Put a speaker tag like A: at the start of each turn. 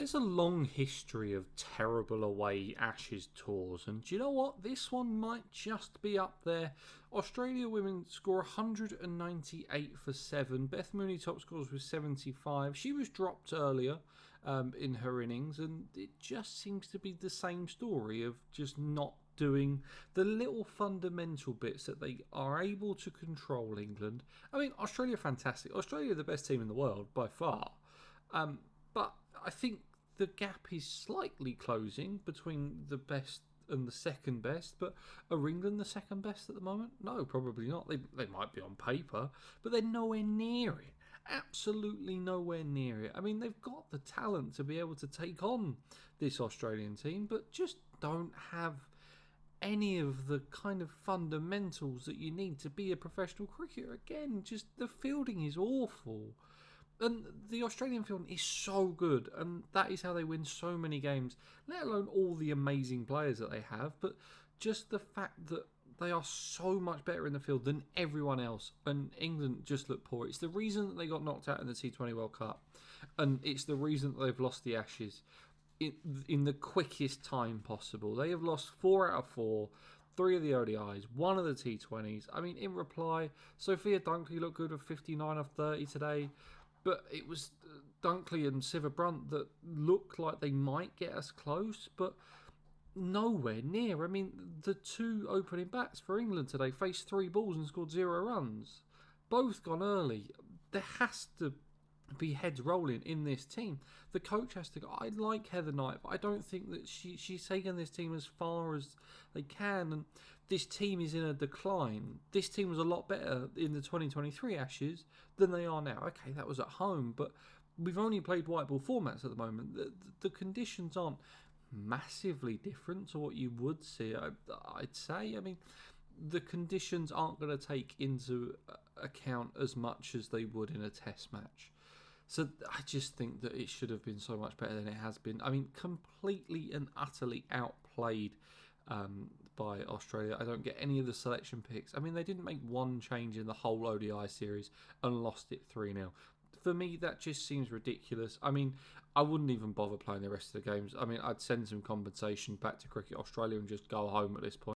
A: There's a long history of terrible away Ashes tours, and do you know what? This one might just be up there. Australia women score 198 for 7. Beth Mooney top scores with 75. She was dropped earlier in her innings, and it just seems to be the same story of just not doing the little fundamental bits that they are able to control England. I mean, Australia are fantastic. Australia are the best team in the world by far. But I think the gap is slightly closing between the best and the second best. But are England the second best at the moment? No, probably not. They might be on paper, but they're nowhere near it. Absolutely nowhere near it. I mean, they've got the talent to be able to take on this Australian team, but just don't have any of the kind of fundamentals that you need to be a professional cricketer. Again, just the fielding is awful. And the Australian field is so good, and that is how they win so many games, let alone all the amazing players that they have, but just the fact that they are so much better in the field than everyone else, and England just look poor. It's the reason that they got knocked out in the T20 World Cup, and it's the reason that they've lost the Ashes in the quickest time possible. They have lost 4 out of 4, 3 of the ODIs, 1 of the T20s. I mean, in reply, Sophia Dunkley looked good with 59 of 30 today. But it was Dunkley and Siva Brunt that looked like they might get us close, but nowhere near. I mean, the 2 opening bats for England today faced 3 balls and scored 0 runs. Both gone early. There has to be heads rolling in this team. The coach has to go. I like Heather Knight, but I don't think that she's taken this team as far as they can. And this team is in a decline. This team was a lot better in the 2023 Ashes than they are now. Okay, that was at home, but we've only played white ball formats at the moment. The conditions aren't massively different to what you would see, I'd say. I mean, the conditions aren't going to take into account as much as they would in a test match. So I just think that it should have been so much better than it has been. I mean, completely and utterly outplayed by Australia. I don't get any of the selection picks. I mean, they didn't make one change in the whole ODI series and lost it 3-0. For me, that just seems ridiculous. I mean, I wouldn't even bother playing the rest of the games. I mean, I'd send some compensation back to Cricket Australia and just go home at this point.